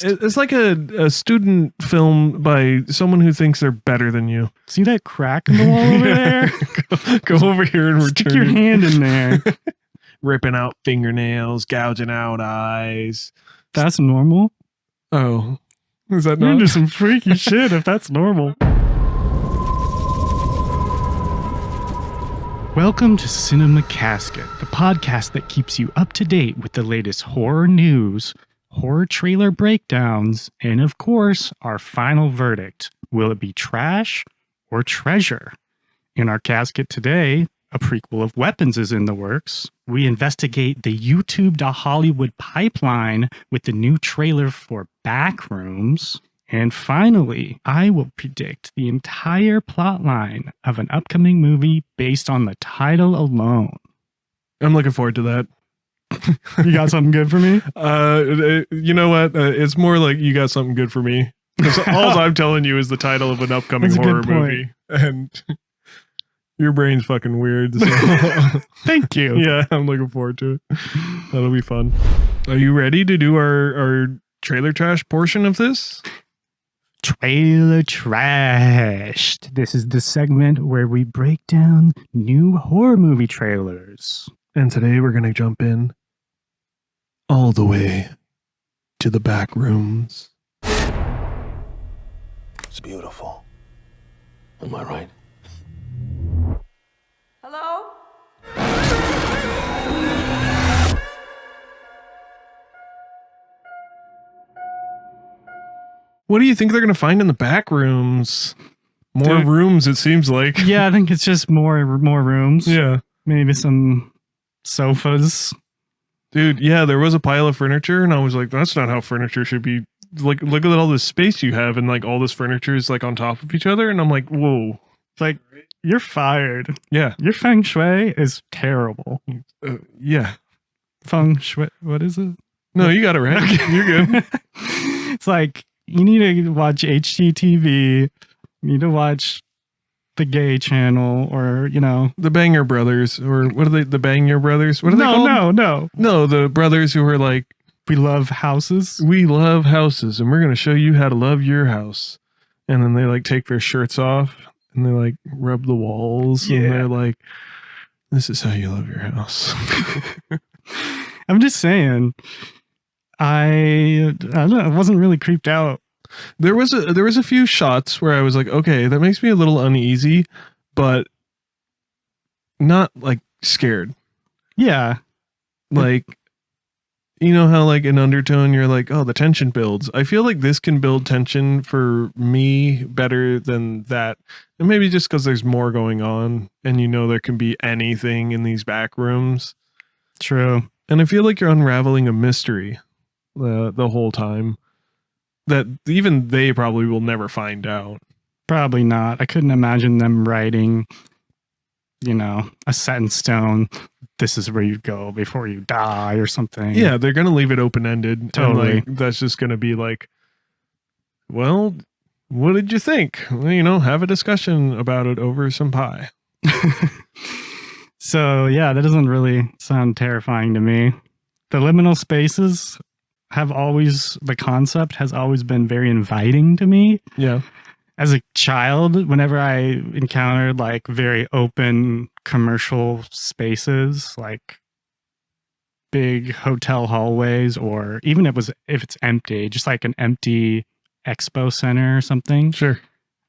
It's like a student film by someone who thinks they're better than you. See that crack in the wall over there? Go over here and Stick your hand in there. Ripping out fingernails, gouging out eyes. That's normal. Oh, is that You're not? into some freaky shit if that's normal. Welcome to Cinema Casket, the podcast that keeps you up to date with the latest horror news, horror trailer breakdowns, and of course, our final verdict. Will it be trash or treasure? In our casket today, a prequel of Weapons is in the works. We investigate the YouTube to Hollywood pipeline with the new trailer for Backrooms. And finally, I will predict the entire plotline of an upcoming movie based on the title alone. I'm looking forward to that. You got something good for me? You know what? It's more like you got something good for me. All I'm telling you is the title of an upcoming horror movie. And your brain's fucking weird. So. Thank you. Yeah, I'm looking forward to it. That'll be fun. Are you ready to do our trailer trash portion of this? Trailer Trashed. This is the segment where we break down new horror movie trailers. And today we're going to jump in all the way to the back rooms. It's beautiful. Am I right? Hello? What do you think they're going to find in the back rooms? More Dude. rooms, it seems like. Yeah, I think it's just more rooms. Yeah. Maybe some sofas. Dude, yeah, there was a pile of furniture, and I was like, that's not how furniture should be. Like, look at all this space you have, and like all this furniture is like on top of each other, and I'm like, whoa. It's like, you're fired. Yeah. Your feng shui is terrible. Yeah. Feng shui, what is it? No, you got it right. You're good. It's like, you need to watch HGTV. You need to watch the gay channel, or, you know. The Banger Brothers, or what are they? The Banger Brothers? What are they called? No, the brothers who are like, we love houses. we love houses, and we're going to show you how to love your house. And then they like take their shirts off, and they like rub the walls, Yeah. and they're like, this is how you love your house. I'm just saying, I don't know, I wasn't really creeped out. There was a few shots where I was like, okay, that makes me a little uneasy, but not like scared. Yeah. Like, you know how like in undertone you're like, oh, the tension builds. I feel like this can build tension for me better than that. And maybe just because there's more going on, and you know there can be anything in these back rooms. True. And I feel like you're unraveling a mystery the whole time that even they probably will never find out. Probably not. I couldn't imagine them writing, you know, a set in stone. This is where you go before you die or something. Yeah, they're going to leave it open-ended. Totally. And like, that's just going to be like, well, what did you think? Well, you know, have a discussion about it over some pie. So, yeah, that doesn't really sound terrifying to me. The liminal spaces the concept has always been very inviting to me. Yeah. As a child, whenever I encountered like very open commercial spaces, like big hotel hallways, or even if it's empty, just like an empty expo center or something. Sure.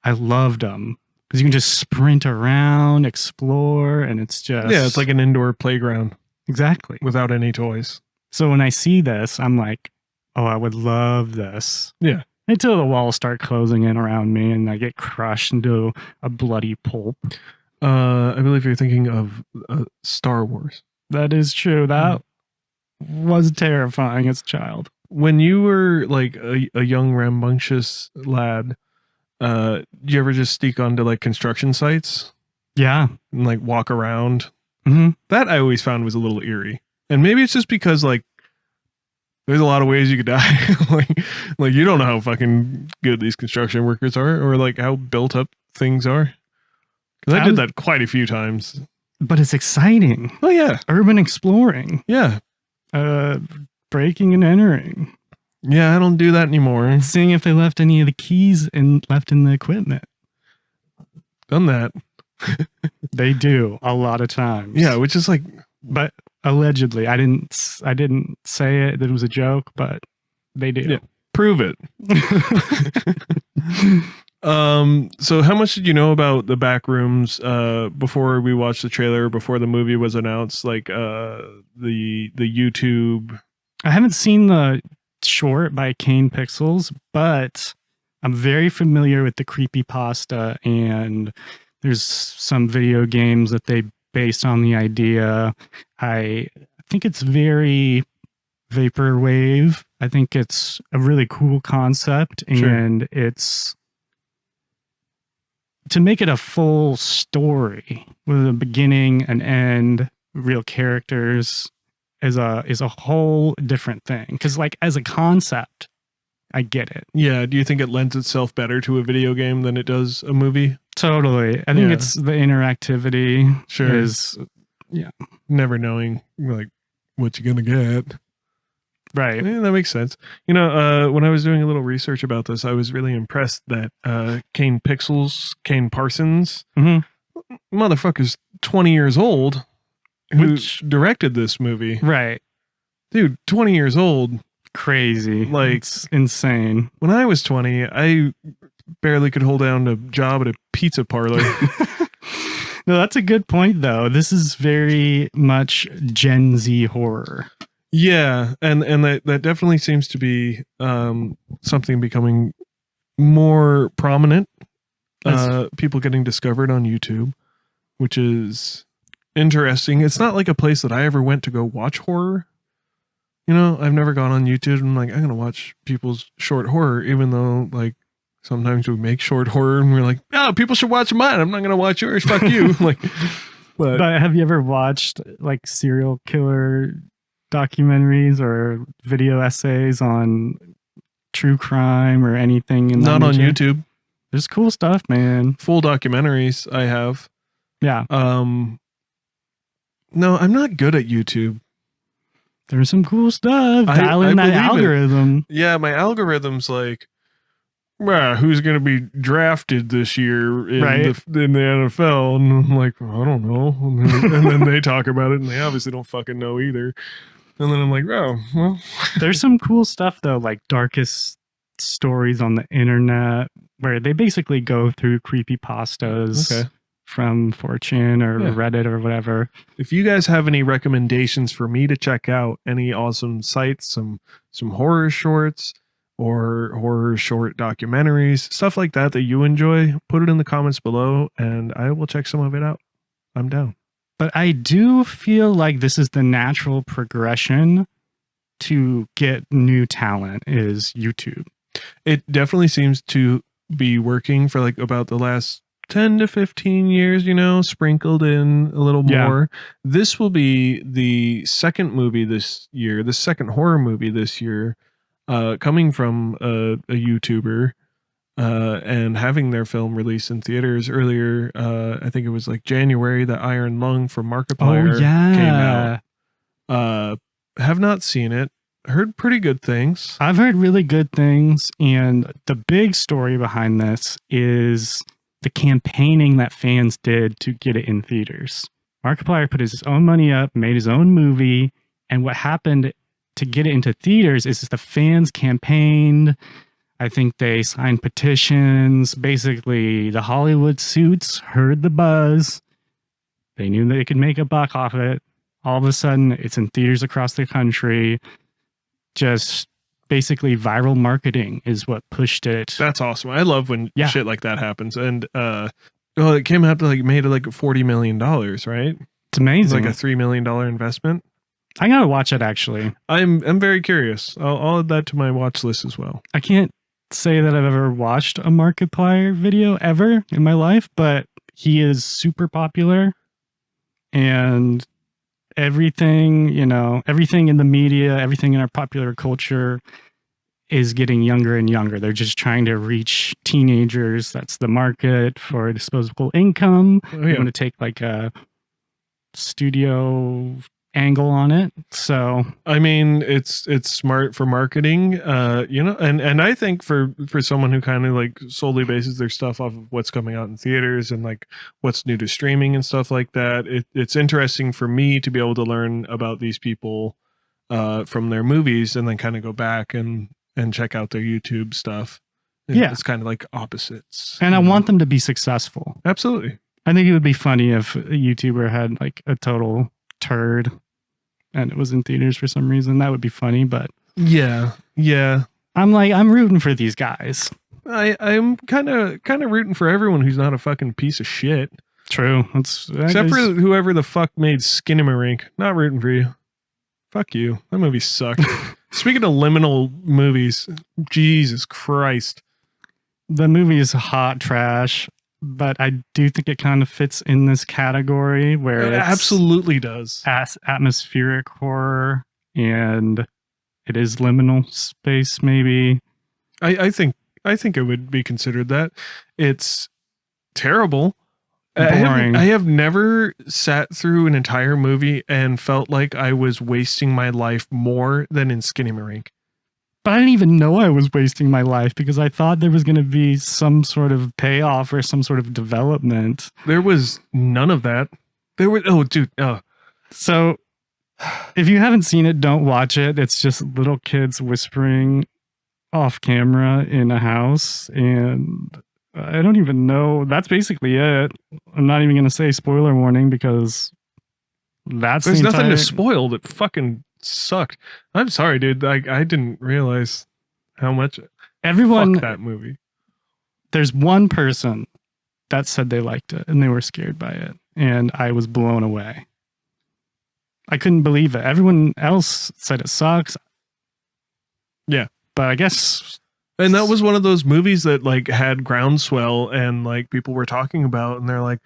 I loved them because you can just sprint around, explore, and it's just... Yeah, it's like an indoor playground. Exactly. Without any toys. So when I see this, I'm like, oh, I would love this. Yeah. Until the walls start closing in around me and I get crushed into a bloody pulp. I believe you're thinking of Star Wars. That is true. That was terrifying as a child. When you were like a young rambunctious lad, do you ever just sneak onto like construction sites? Yeah. And like walk around? Mm-hmm. That I always found was a little eerie. And maybe it's just because like there's a lot of ways you could die. like you don't know how fucking good these construction workers are, or like how built up things are. Because I did that quite a few times. But it's exciting. Oh yeah. Urban exploring. Yeah. Breaking and entering. Yeah, I don't do that anymore. Seeing if they left any of the keys and left in the equipment. Done that. They do a lot of times. Yeah, which is like, but allegedly, I didn't say it. That it was a joke, but they do. Yeah. Prove it. So how much did you know about the Backrooms before we watched the trailer, before the movie was announced? Like the YouTube. I haven't seen the short by Kane Pixels, but I'm very familiar with the creepypasta, and there's some video games that they based on the idea. I think it's very vaporwave. I think it's a really cool concept, and it's to make it a full story with a beginning, an end, real characters is a whole different thing. Because like as a concept, I get it. Yeah. Do you think it lends itself better to a video game than it does a movie? Totally. I think it's the interactivity. Sure. Is never knowing like what you're gonna get. Right. Yeah, that makes sense. You know, when I was doing a little research about this, I was really impressed that Kane Parsons, motherfucker's 20 years old, who directed this movie. Right. Dude, 20 years old. Crazy. Like, it's insane. When I was 20, I barely could hold down a job at a pizza parlor. No, that's a good point, though. This is very much Gen Z horror. Yeah, and that definitely seems to be something becoming more prominent. People getting discovered on YouTube, which is interesting. It's not like a place that I ever went to go watch horror. You know, I've never gone on YouTube and like, I'm going to watch people's short horror, even though like sometimes we make short horror and we're like, oh, people should watch mine. I'm not going to watch yours. Fuck you. Like, but have you ever watched like serial killer documentaries or video essays on true crime or anything? Not on YouTube. There's cool stuff, man. Full documentaries I have. Yeah. No, I'm not good at YouTube. There's some cool stuff. Dial in that algorithm. Yeah, my algorithm's like, who's going to be drafted this year in the NFL? And I'm like, I don't know. And then they talk about it, and they obviously don't fucking know either. And then I'm like, oh, well. There's some cool stuff, though, like darkest stories on the internet, where they basically go through creepypastas from 4chan or Reddit or whatever. If you guys have any recommendations for me to check out, any awesome sites, some horror shorts or horror short documentaries, stuff like that you enjoy, put it in the comments below and I will check some of it out. I'm down. But I do feel like this is the natural progression to get new talent is YouTube. It definitely seems to be working for like about the last 10 to 15 years, you know, sprinkled in a little more. This will be the second movie this year, the second horror movie this year, coming from a YouTuber and having their film released in theaters earlier. I think it was like January that Iron Lung from Markiplier came out. Have not seen it. Heard pretty good things. I've heard really good things. And the big story behind this is the campaigning that fans did to get it in theaters. Markiplier put his own money up, made his own movie, and what happened to get it into theaters is the fans campaigned. I think they signed petitions. Basically, the Hollywood suits heard the buzz. They knew they could make a buck off it. All of a sudden, it's in theaters across the country. Just basically viral marketing is what pushed it. That's awesome. I love when shit like that happens. And it came out to like made like $40 million, right? It's amazing. It's like a $3 million investment. I gotta watch it actually. I'm very curious. I'll add that to my watch list as well. I can't say that I've ever watched a Markiplier video ever in my life, but he is super popular and everything, you know, everything in the media, everything in our popular culture is getting younger and younger. They're just trying to reach teenagers. That's the market for disposable income. You want to take like a studio angle on it. So I mean, it's smart for marketing, and I think for someone who kind of like solely bases their stuff off of what's coming out in theaters and like what's new to streaming and stuff like that, it's interesting for me to be able to learn about these people from their movies and then kind of go back and check out their YouTube stuff. Yeah. It's kind of like opposites. And I want them to be successful. Absolutely. I think it would be funny if a YouTuber had like a total turd and it was in theaters for some reason. That would be funny, but yeah. I'm rooting for these guys. I'm kind of rooting for everyone who's not a fucking piece of shit. True. Except for whoever the fuck made Skinamarink. Not rooting for you. Fuck you. That movie sucked. Speaking of liminal movies, Jesus Christ. The movie is hot trash, but I do think it kind of fits in this category where It it's absolutely does. Atmospheric horror and it is liminal space, maybe. I think it would be considered that. It's terrible. Boring. I have never sat through an entire movie and felt like I was wasting my life more than in Skinamarink. But I didn't even know I was wasting my life because I thought there was going to be some sort of payoff or some sort of development. There was none of that. So if you haven't seen it, don't watch it. It's just little kids whispering off camera in a house. And I don't even know. That's basically it. I'm not even going to say spoiler warning because there's nothing to spoil. It fucking sucked. I'm sorry, dude. I didn't realize how much everyone fuck that movie. There's one person that said they liked it and they were scared by it, and I was blown away. I couldn't believe it. Everyone else said it sucks. Yeah, but I guess. And that was one of those movies that like had groundswell and like people were talking about, and they're like,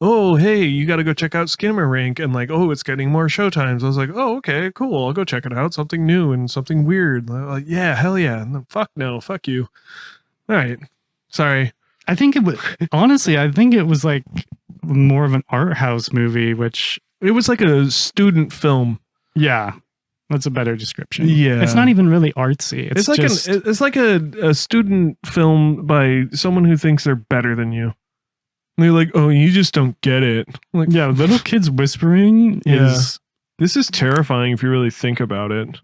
oh, hey, you got to go check out Skinamarink, and like, oh, it's getting more showtimes. I was like, oh, okay, cool. I'll go check it out. Something new and something weird. Like, yeah, hell yeah. And then, fuck no, fuck you. All right. Sorry. I think it was, honestly, I think it was like more of an art house movie, which. It was like a student film. Yeah. That's a better description. Yeah. It's not even really artsy. It's like a student film by someone who thinks they're better than you. They're like, oh, you just don't get it. I'm like, yeah, little kids whispering is... This is terrifying if you really think about it.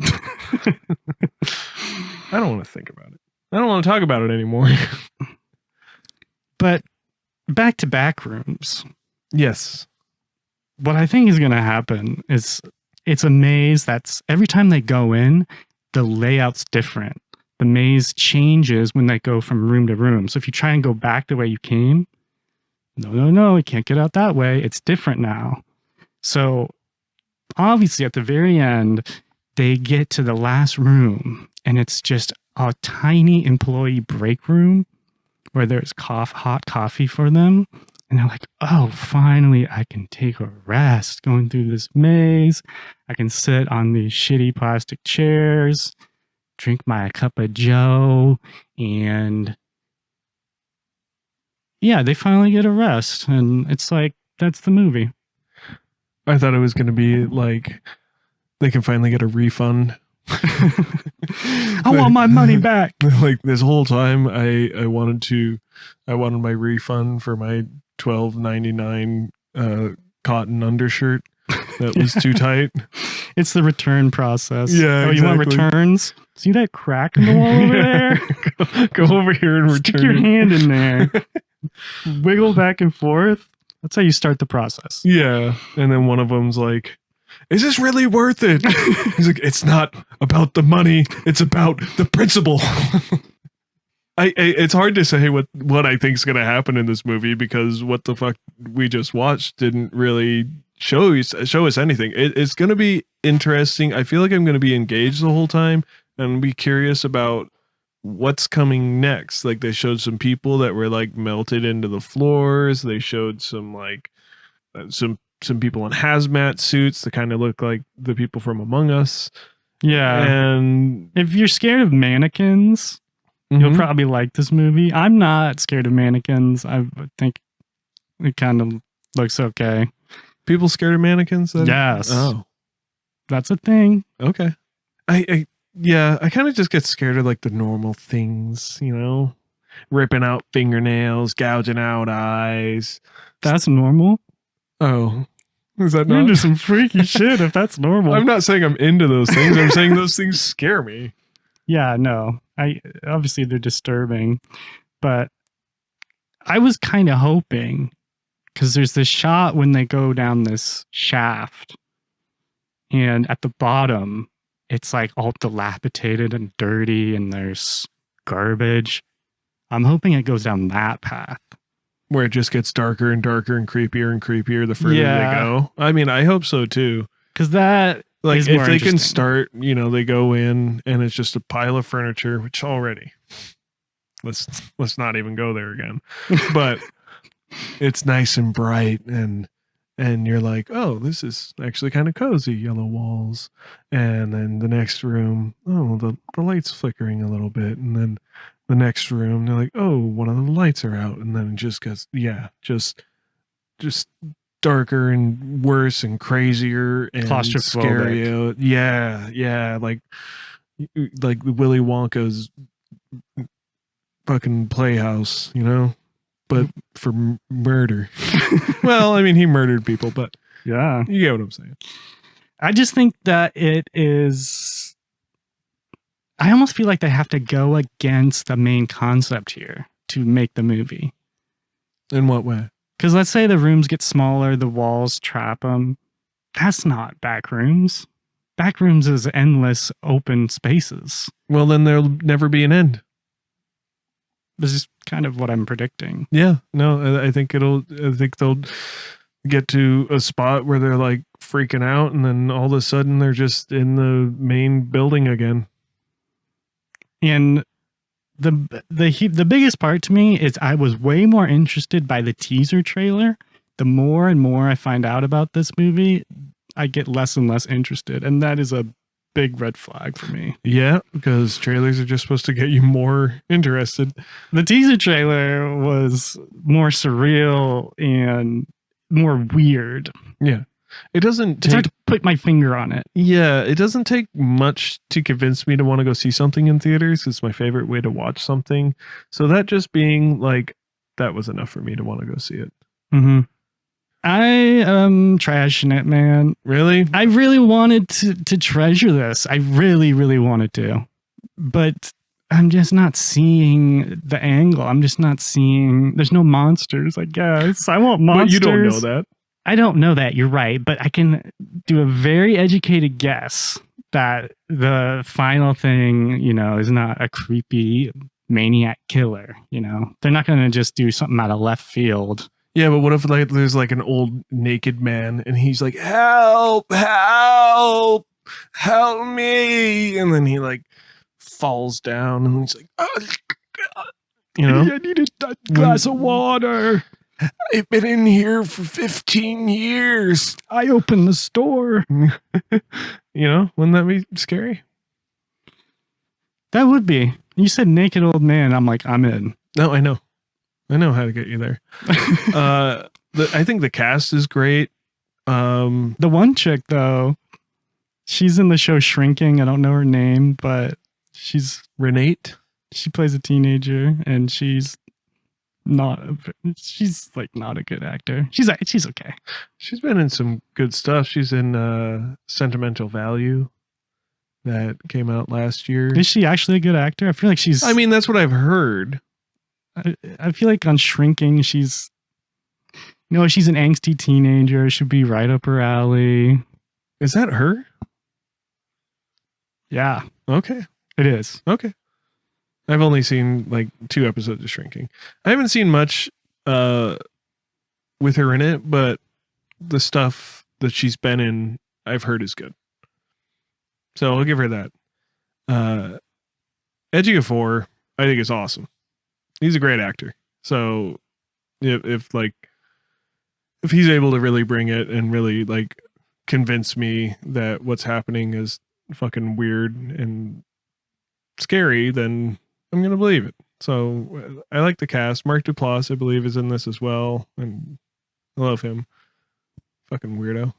I don't want to think about it. I don't want to talk about it anymore. But back to Backrooms. Yes. What I think is going to happen is it's a maze that's... Every time they go in, the layout's different. The maze changes when they go from room to room. So if you try and go back the way you came... No, you can't get out that way. It's different now. So obviously at the very end, they get to the last room and it's just a tiny employee break room where there's hot coffee for them. And they're like, oh, finally I can take a rest going through this maze. I can sit on these shitty plastic chairs, drink my cup of joe, and yeah, they finally get a rest, and it's like, that's the movie. I thought it was going to be like, they can finally get a refund. I want my money back. Like this whole time, I wanted my refund for my $12.99 cotton undershirt that was too tight. It's the return process. Yeah, you want returns? See that crack in the wall over there? Go over here and Stick return your hand in there. Wiggle back and forth. That's how you start the process. Yeah. And then one of them's like, is this really worth it? He's like, it's not about the money. It's about the principle. It's hard to say what I think is going to happen in this movie because what the fuck we just watched didn't really show us anything. It's going to be interesting. I feel like I'm going to be engaged the whole time and be curious about what's coming next. Like they showed some people that were like melted into the floors. They showed some like some people in hazmat suits that kind of look like the people from Among Us. Yeah. And if you're scared of mannequins, you'll probably like this movie. I'm not scared of mannequins. I think it kind of looks okay. People scared of mannequins? Yes. Oh. That's a thing. Okay. I kind of just get scared of like the normal things, ripping out fingernails, gouging out eyes. That's normal. Oh, is that You're not? into some freaky shit if that's normal. I'm not saying I'm into those things. I'm saying those things scare me. Yeah, no. Obviously they're disturbing, but I was kind of hoping, because there's this shot when they go down this shaft, and at the bottom it's like all dilapidated and dirty and there's garbage. I'm hoping it goes down that path. Where it just gets darker and darker and creepier the further Yeah. they go. I mean, I hope so too. Because that Like is if more they can interesting. start, they go in and it's just a pile of furniture, which already let's not even go there again. But it's nice and bright and you're like, oh, this is actually kind of cozy, yellow walls. And then the next room, oh, the light's flickering a little bit. And then the next room, they're like, oh, one of the lights are out. And then it just gets, just darker and worse and crazier and Claustrophobic. scarier. Yeah. Like Willy Wonka's fucking playhouse, but for murder. Well, I mean, he murdered people, but Yeah. you get what I'm saying. I just think that it is. I almost feel like they have to go against the main concept here to make the movie. In what way? Because let's say the rooms get smaller, the walls trap them. That's not Backrooms. Backrooms is endless open spaces. Well, then there'll never be an end. This is kind of what I'm predicting. Yeah, no, I think they'll get to a spot where they're like freaking out, and then all of a sudden they're just in the main building again. And the biggest part to me is I was way more interested by the teaser trailer. The more and more I find out about this movie, I get less and less interested. And that is a big red flag for me. Yeah, because trailers are just supposed to get you more interested. The teaser trailer was more surreal and more weird. Yeah. It doesn't It's hard take to put my finger on it. it doesn't take much to convince me to want to go see something in theaters. It's my favorite way to watch something. So that just being like, that was enough for me to want to go see it. Mm-hmm. I am trashing it, man. Really? I really wanted to treasure this. I really, really wanted to. But I'm just not seeing the angle. I'm just not seeing... There's no monsters, I guess. I want monsters. But you don't know that. I don't know that. You're right. But I can do a very educated guess that the final thing, is not a creepy maniac killer. They're not going to just do something out of left field. Yeah, but what if there's like an old naked man and he's like, help me. And then he like falls down and he's like, I need a glass of water. I've been in here for 15 years. I opened the store. Wouldn't that be scary? That would be. You said naked old man. I'm like, I'm in. No, I know how to get you there. I think the cast is great. The one chick though, she's in the show Shrinking. I don't know her name, but she's Renate. She plays a teenager, and she's not a good actor. She's okay. She's been in some good stuff. She's in Sentimental Value that came out last year. Is she actually a good actor? I feel like she's. I mean, that's what I've heard. I feel like on Shrinking, she's an angsty teenager. Should be right up her alley. Is that her? Yeah. Okay. It is. Okay. I've only seen like 2 episodes of Shrinking. I haven't seen much with her in it, but the stuff that she's been in, I've heard is good. So I'll give her that. Edgy of 4, I think is awesome. He's a great actor. So if he's able to really bring it and really like convince me that what's happening is fucking weird and scary, then I'm going to believe it. So I like the cast. Mark Duplass, I believe, is in this as well. And I love him. Fucking weirdo.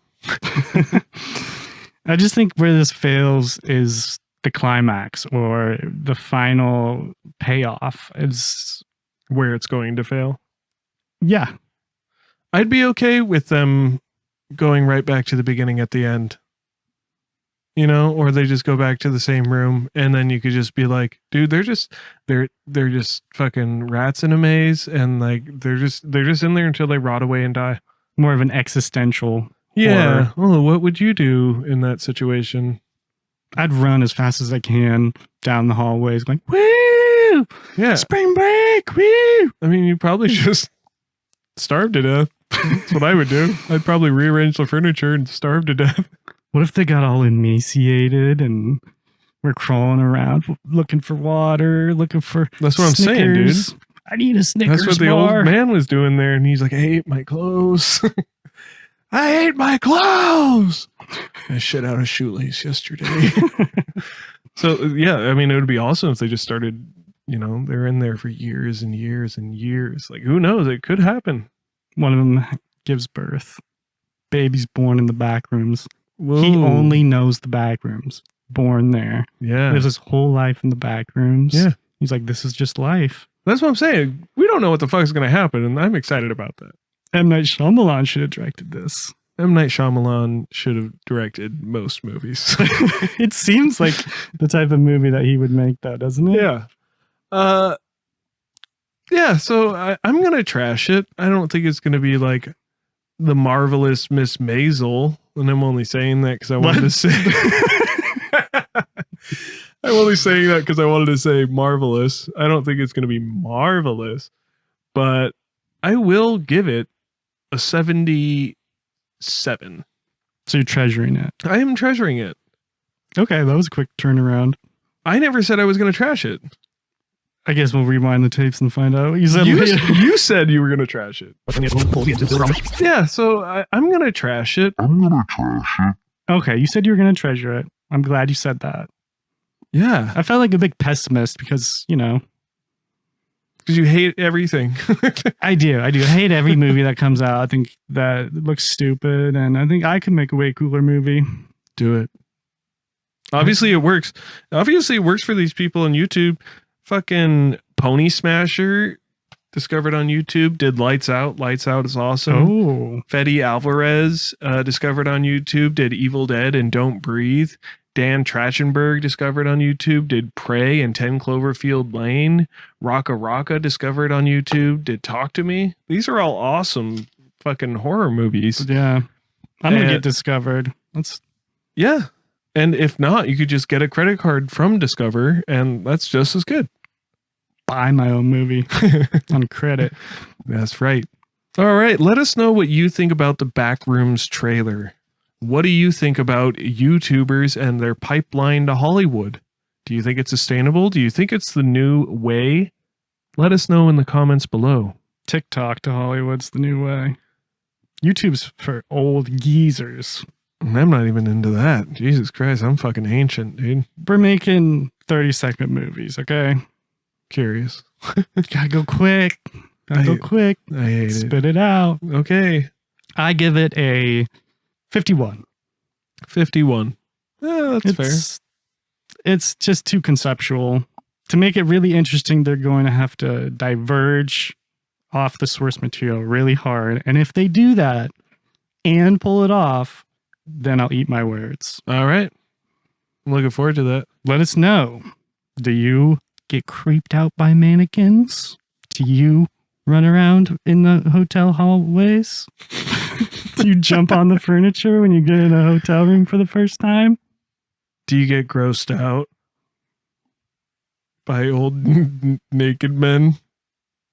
I just think where this fails is the climax or the final payoff. Is Where it's going to fail. yeah. I'd be okay with them going right back to the beginning at the end. You know, or they just go back to the same room, and then you could just be like, dude, they're just fucking rats in a maze, and like they're just in there until they rot away and die. More of an existential Yeah. horror. Oh, what would you do in that situation? I'd run as fast as I can down the hallways going, woo! Yeah. Spring break! Woo! I mean, you probably just starve to death. That's what I would do. I'd probably rearrange the furniture and starve to death. What if they got all emaciated and we're crawling around looking for water, looking for That's what I'm saying, dude. Snickers? I need a Snickers That's what the bar. old man was doing there, and he's like, I hate my clothes. I hate my clothes. I shit out a shoelace yesterday. So, yeah, I mean, it would be awesome if they just started, you know, they're in there for years and years and years. Like, who knows? It could happen. One of them gives birth. Baby's born in the back rooms. Whoa. He only knows the back rooms. Born there. Yeah. Lives his whole life in the back rooms. Yeah. He's like, this is just life. That's what I'm saying. We don't know what the fuck is going to happen, and I'm excited about that. M. Night Shyamalan should have directed this. M. Night Shyamalan should have directed most movies. It seems like the type of movie that he would make, though, doesn't it? Yeah. Yeah, so I'm going to trash it. I don't think it's going to be like The Marvelous Miss Maisel, and I'm only saying that because I wanted to say... I'm only saying that because I wanted to say marvelous. I don't think it's going to be marvelous, but I will give it a 77. So you're treasuring it. I am treasuring it. Okay, that was a quick turnaround. I never said I was going to trash it. I guess we'll rewind the tapes and find out. You said You said you were going to trash it. Yeah, so I'm going to trash it. Okay, you said you were going to treasure it. I'm glad you said that. Yeah, I felt like a big pessimist because, you know. because you hate everything. I do. I hate every movie that comes out. I think that it looks stupid, and I think I could make a way cooler movie. Do it. Obviously, it works. Obviously, it works for these people on YouTube. Fucking Pony Smasher, discovered on YouTube, did Lights Out. Lights Out is awesome. Oh. Fede Alvarez, discovered on YouTube, did Evil Dead and Don't Breathe. Dan Trachtenberg, discovered on YouTube, did Prey and 10 Cloverfield Lane. Raka, discovered on YouTube, did Talk to Me. These are all awesome fucking horror movies. Yeah. I'm going to get discovered. Yeah. And if not, you could just get a credit card from Discover, and that's just as good. Buy my own movie on credit. That's right. All right. Let us know what you think about the Backrooms trailer. What do you think about YouTubers and their pipeline to Hollywood? Do you think it's sustainable? Do you think it's the new way? Let us know in the comments below. TikTok to Hollywood's the new way. YouTube's for old geezers. I'm not even into that. Jesus Christ, I'm fucking ancient, dude. We're making 30-second movies, okay? Curious. Gotta go quick. I hate it. Spit it out. Okay. I give it a 51. 51. That's fair. It's just too conceptual. To make it really interesting, they're going to have to diverge off the source material really hard. And if they do that and pull it off, then I'll eat my words. All right. I'm looking forward to that. Let us know. Do you get creeped out by mannequins? Do you run around in the hotel hallways? Do you jump on the furniture when you get in a hotel room for the first time? Do you get grossed out by old naked men?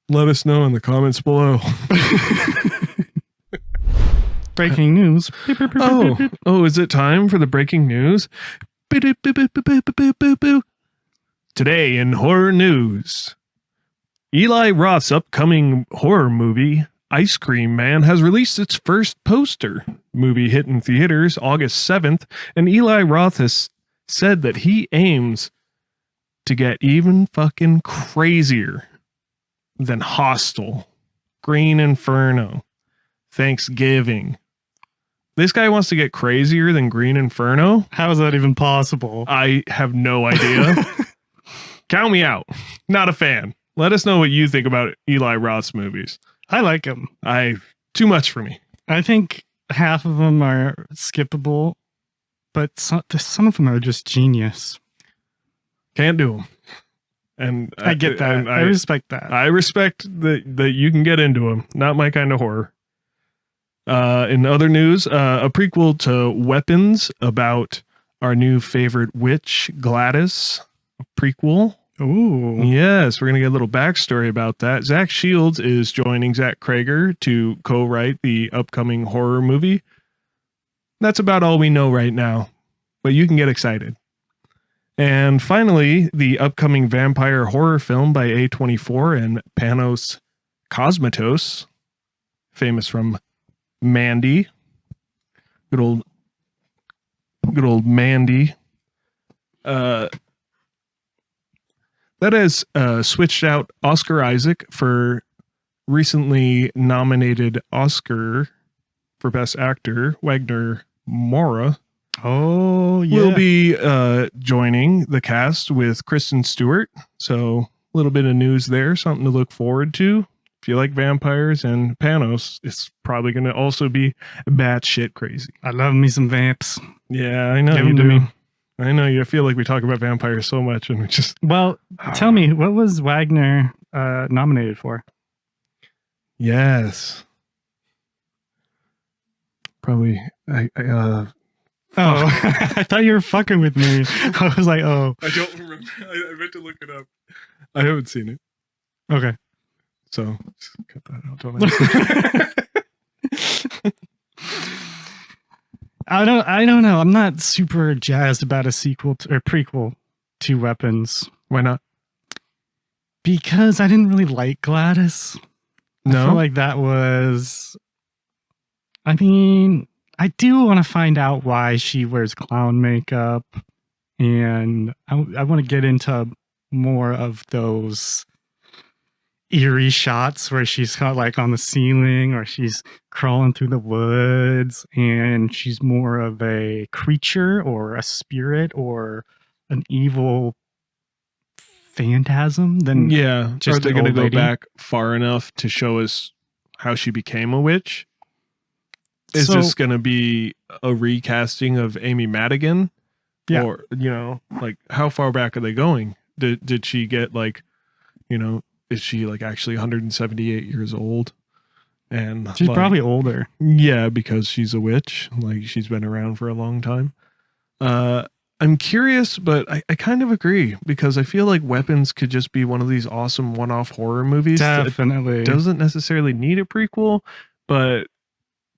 Let us know in the comments below. Breaking news. Oh, is it time for the breaking news? Today in horror news, Eli Roth's upcoming horror movie, Ice Cream Man, has released its first poster. Movie hit in theaters August 7th, and Eli Roth has said that he aims to get even fucking crazier than Hostel, Green Inferno, Thanksgiving, This guy wants to get crazier than Green Inferno. How is that even possible? I have no idea. Count me out. Not a fan. Let us know what you think about Eli Roth's movies. I like him. Too much for me. I think half of them are skippable, but some of them are just genius. Can't do them. And I get that. And I respect that. I respect that you can get into them. Not my kind of horror. In other news, a prequel to Weapons about our new favorite witch, Gladys. A prequel. Ooh. Yes, we're going to get a little backstory about that. Zach Shields is joining Zach Krager to co-write the upcoming horror movie. That's about all we know right now, but you can get excited. And finally, the upcoming vampire horror film by A24 and Panos Cosmatos, famous from Mandy. Good old Mandy. That has switched out Oscar Isaac for recently nominated Oscar for Best Actor, Wagner Moura. Oh, yeah. Will be joining the cast with Kristen Stewart. So a little bit of news there, something to look forward to. If you like vampires, and Panos, it's probably going to also be batshit crazy. I love me some vamps. Yeah, I know you do. I know you feel like we talk about vampires so much, and we just... Well, tell me, what was Wagner nominated for? Yes. Probably... Oh, I thought you were fucking with me. I was like, oh. I don't remember. I meant to look it up. I haven't seen it. Okay. So, just cut that out, don't I don't know. I'm not super jazzed about a sequel or prequel to Weapons. Why not? Because I didn't really like Gladys. No? I feel like that was... I mean... I do want to find out why she wears clown makeup, and I want to get into more of those eerie shots where she's kind of like on the ceiling or she's crawling through the woods, and she's more of a creature or a spirit or an evil phantasm than just are they going to go back far enough to show us how she became a witch? Is this going to be a recasting of Amy Madigan? Yeah. Or, like, how far back are they going? Did she get, like, is she, like, actually 178 years old? And she's like, probably older. Yeah, because she's a witch. Like, she's been around for a long time. I'm curious, but I kind of agree, because I feel like Weapons could just be one of these awesome one-off horror movies. Definitely. That doesn't necessarily need a prequel, but...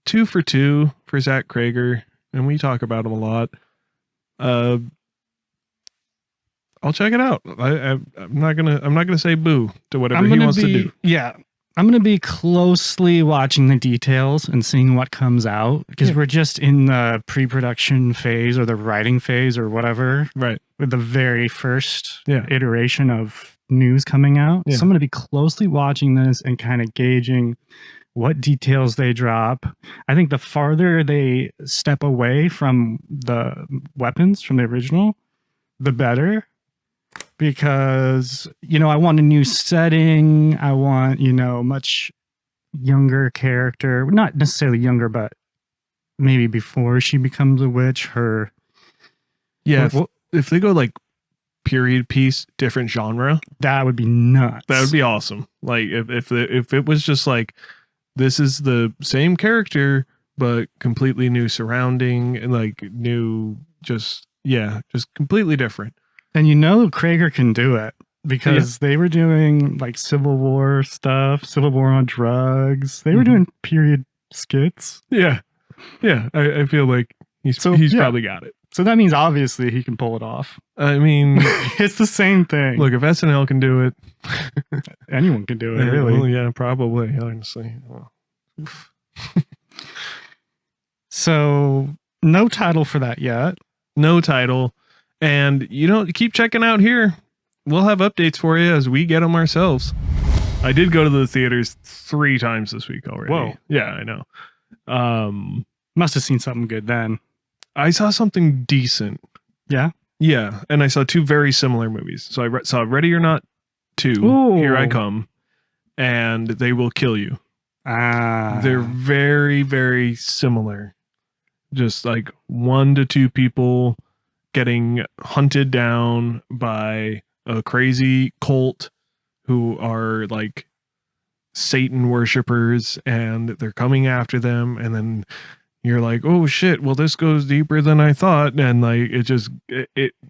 2 for 2 for Zach Krager, and we talk about him a lot. I'll check it out. I'm not gonna say boo to whatever he wants to do. Yeah, I'm gonna be closely watching the details and seeing what comes out, because we're just in the pre-production phase or the writing phase or whatever. Right. With the very first iteration of news coming out. Yeah. So I'm gonna be closely watching this and kind of gauging what details they drop. I think the farther they step away from the weapons from the original, the better. Because, I want a new setting. I want, much younger character. Not necessarily younger, but maybe before she becomes a witch. Her. Yeah, if they go like period piece, different genre. That would be nuts. That would be awesome. Like if it was just like, this is the same character, but completely new surrounding and like new, just completely different. And Krager can do it, because they were doing like Civil War stuff, Civil War on drugs. They were doing period skits. Yeah. Yeah. I feel like he's probably got it. So that means obviously he can pull it off. I mean, it's the same thing. Look, if SNL can do it, anyone can do it, really. Well, yeah, probably, honestly. So, no title for that yet. No title. And, keep checking out here. We'll have updates for you as we get them ourselves. I did go to the theaters 3 times this week already. Whoa. Yeah, I know. Must have seen something good then. I saw something decent. Yeah. Yeah, and I saw two very similar movies. So I saw Ready or Not 2, Ooh. Here I Come, and They Will Kill You. They're very, very similar. Just like 1 to 2 people getting hunted down by a crazy cult who are like Satan worshippers, and they're coming after them, and then you're like, oh shit, well this goes deeper than I thought, and like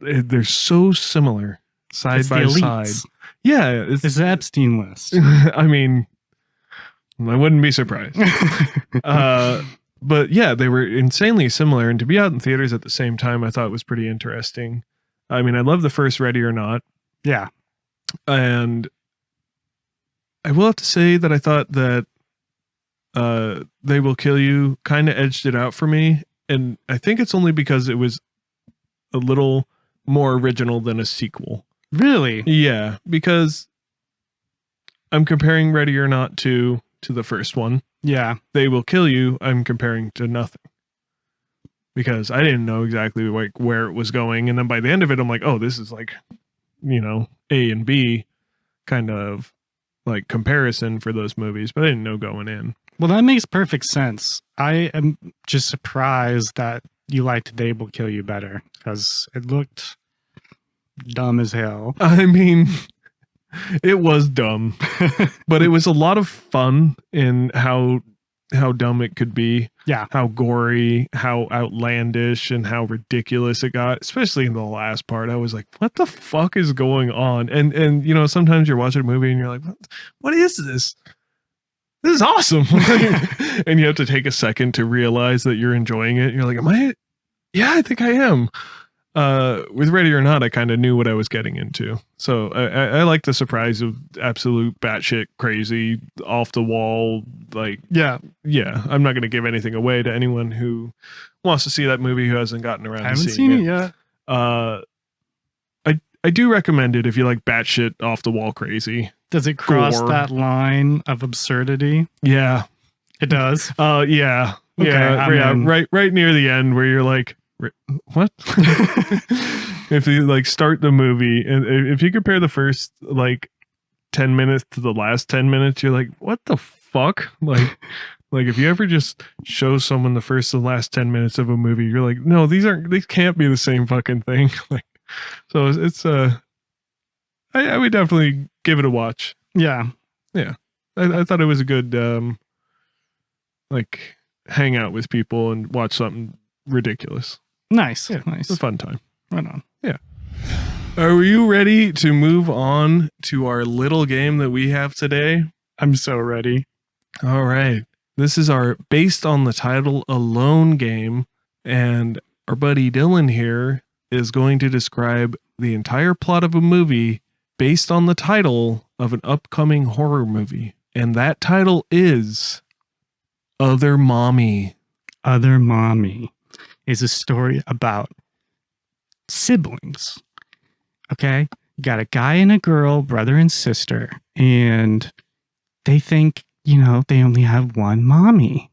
they're so similar side It's by the side. elites. Yeah, It's the Epstein list. I mean, I wouldn't be surprised. But yeah, they were insanely similar, and to be out in theaters at the same time, I thought was pretty interesting. I mean, I love the first Ready or Not, Yeah. and I will have to say that I thought that They Will Kill You kind of edged it out for me, and I think it's only because it was a little more original than a sequel. Really? Yeah, because I'm comparing Ready or Not to the first one. Yeah. They Will Kill You, I'm comparing to nothing. Because I didn't know exactly like where it was going, and then by the end of it, I'm like, oh, this is like, you know, A and B kind of like comparison for those movies, but I didn't know going in. Well, that makes perfect sense. I am just surprised that you liked They Will Kill You better, because it looked dumb as hell. I mean, it was dumb, but it was a lot of fun in how dumb it could be. Yeah. How gory, how outlandish, and how ridiculous it got, especially in the last part. I was like, what the fuck is going on? And you know, sometimes you're watching a movie and you're like, what is this? This is awesome. And you have to take a second to realize that you're enjoying it. You're like, am I? Yeah, I think I am. With Ready or Not, I kind of knew what I was getting into. So I like the surprise of absolute batshit crazy, off the wall. Like, yeah, I'm not going to give anything away to anyone who wants to see that movie who hasn't gotten around to seeing it. I haven't seen it yet. I do recommend it if you like batshit off the wall crazy. Does it cross Gore. that line of absurdity? Yeah. It does. Yeah. Okay, Yeah. Right near the end where you're like, what? If you like start the movie and if you compare the first like 10 minutes to the last 10 minutes, you're like, what the fuck? Like if you ever just show someone the first and last 10 minutes of a movie, you're like, no, these can't be the same fucking thing. Like, so it's I would definitely give it a watch. Yeah. I thought it was a good like hang out with people and watch something ridiculous. Nice. Yeah, Nice. it's a fun time. Right on. Are you ready to move on to our little game that we have today? I'm so ready. All right. This is our based on the title alone game, and our buddy Dylan here is going to describe the entire plot of a movie based on the title of an upcoming horror movie. And that title is Other Mommy. Other Mommy is a story about siblings. Okay? You got a guy and a girl, brother and sister, and they think, you know, they only have one mommy.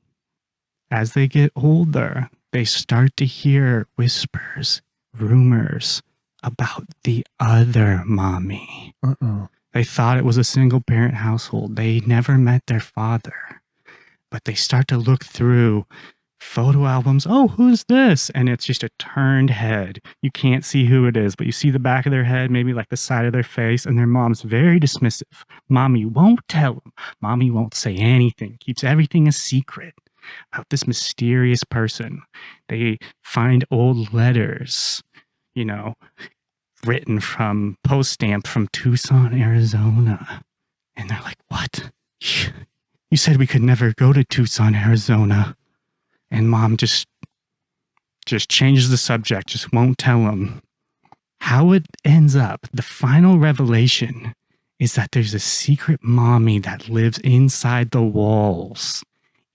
As they get older, they start to hear whispers, rumors about the other mommy. Uh-oh. They thought it was a single parent household. They never met their father. But they start to look through photo albums. Oh, who's this? And it's just a turned head. You can't see who it is, but you see the back of their head, maybe like the side of their face, and their mom's very dismissive. Mommy won't tell them. Mommy won't say anything. Keeps everything a secret about this mysterious person. They find old letters, you know, written from post stamp from Tucson, Arizona. And they're like, what? You said we could never go to Tucson, Arizona. And mom just changes the subject, just won't tell him. How it ends up, the final revelation is that there's a secret mommy that lives inside the walls.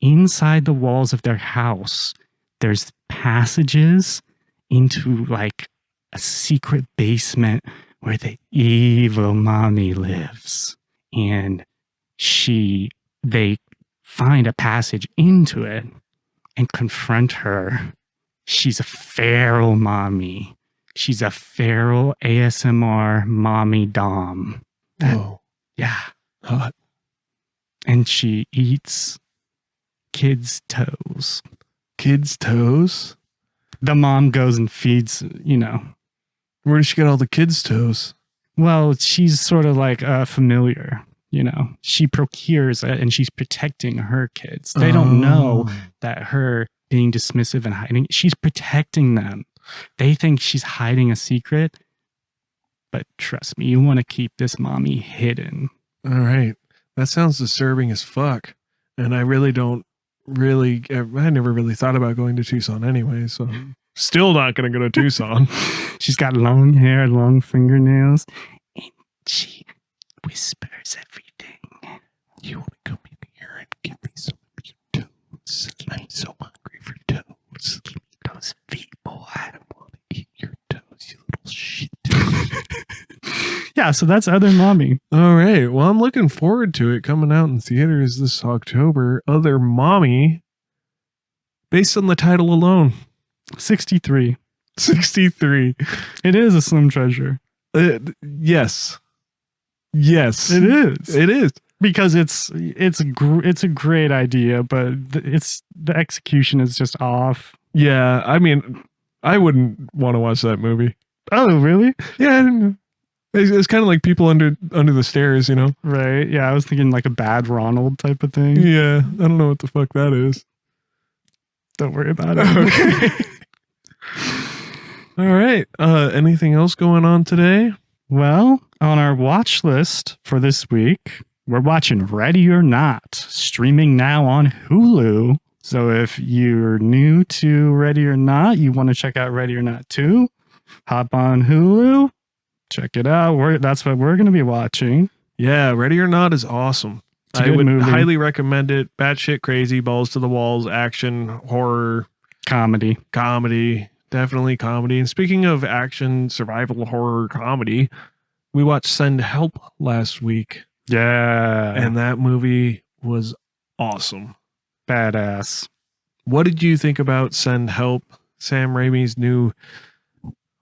Inside the walls of their house, there's passages into like a secret basement where the evil mommy lives. And they find a passage into it. and confront her. She's a feral mommy. She's a feral ASMR mommy dom. Whoa. Yeah. Hot. And she eats kids' toes. Kids' toes? The mom goes and feeds, Where does she get all the kids' toes? well, she's sort of like a familiar, She procures it and she's protecting her kids. They don't know that her being dismissive and hiding, she's protecting them. They think she's hiding a secret. But trust me, you want to keep this mommy hidden. All right. That sounds disturbing as fuck. And I really don't I never really thought about going to Tucson anyway, so I'm still not going to go to Tucson. She's got long hair, long fingernails, and she whispers everything. You want to come in here and give me some of your toes? I'm so hungry for toes. Give me those feet, boy. I want to eat your toes, you little shit. Yeah, so that's Other Mommy. All right. Well, I'm looking forward to it coming out in theaters this October. Other Mommy, based on the title alone. 63. 63. It is a slim treasure. Yes. Yes. It is. It is. Because it's a great idea, but the execution is just off. Yeah. I mean, I wouldn't want to watch that movie. Oh, really? Yeah. It's kind of like People Under the Stairs, Right. Yeah, I was thinking like a Bad Ronald type of thing. Yeah. I don't know what the fuck that is. Don't worry about it. Okay. All right. Anything else going on today? Well, on our watch list for this week, we're watching Ready or Not, streaming now on Hulu. So if you're new to Ready or Not, you want to check out Ready or Not 2, hop on Hulu, check it out. That's what we're going to be watching. Yeah, Ready or Not is awesome. I would highly recommend it. Batshit crazy, balls to the walls, action, horror, comedy. Definitely comedy. And speaking of action, survival horror comedy, we watched Send Help last week. Yeah. And that movie was awesome. Badass. What did you think about Send Help? Sam Raimi's new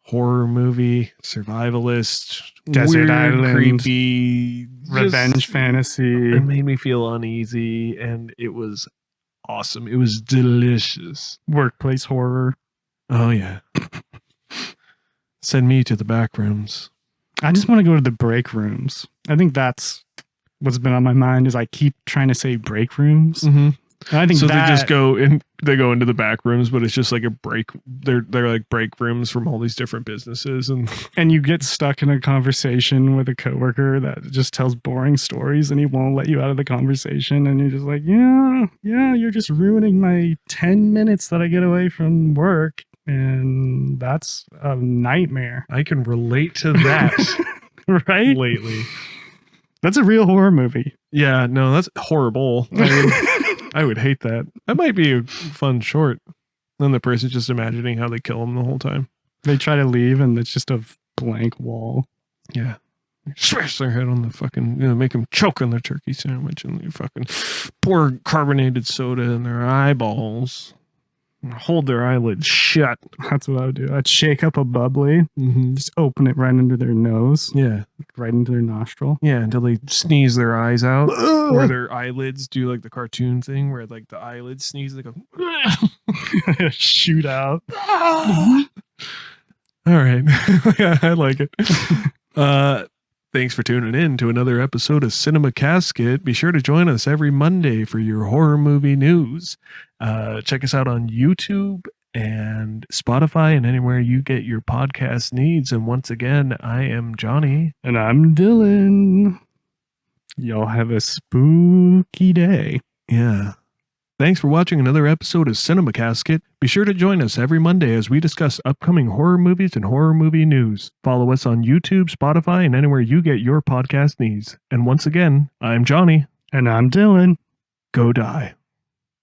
horror movie, survivalist, desert weird, island, creepy, revenge fantasy. It made me feel uneasy, and it was awesome. It was delicious. Workplace horror. Oh yeah. Send me to the Backrooms. I just want to go to the break rooms. I think that's what's been on my mind. Is I keep trying to say break rooms. Mm-hmm. And I think so they just go in. They go into the back rooms, but it's just like a break. They're like break rooms from all these different businesses, and you get stuck in a conversation with a coworker that just tells boring stories, and he won't let you out of the conversation, and you're just like, yeah, you're just ruining my 10 minutes that I get away from work, and that's a nightmare. I can relate to that. Right? Lately, that's a real horror movie. Yeah, no, that's horrible. I would hate that. That might be a fun short. Then the person's just imagining how they kill him the whole time. They try to leave and it's just a blank wall. Yeah. Smash their head on the fucking, make them choke on their turkey sandwich and you fucking pour carbonated soda in their eyeballs. And hold their eyelids shut. That's what I would do. I'd shake up a bubbly, just open it right under their nose. Yeah. Right into their nostril. Yeah, until they sneeze their eyes out. Or their eyelids do like the cartoon thing where like the eyelids sneeze, they go shoot out. All right. I like it. Thanks for tuning in to another episode of Cinema Casket. Be sure to join us every Monday for your horror movie news. Check us out on YouTube and Spotify and anywhere you get your podcast needs. And once again, I am Johnny. And I'm Dylan. Y'all have a spooky day. Yeah. Thanks for watching another episode of Cinema Casket. Be sure to join us every Monday as we discuss upcoming horror movies and horror movie news. Follow us on YouTube, Spotify, and anywhere you get your podcast needs. And once again, I'm Johnny. And I'm Dylan. Go die.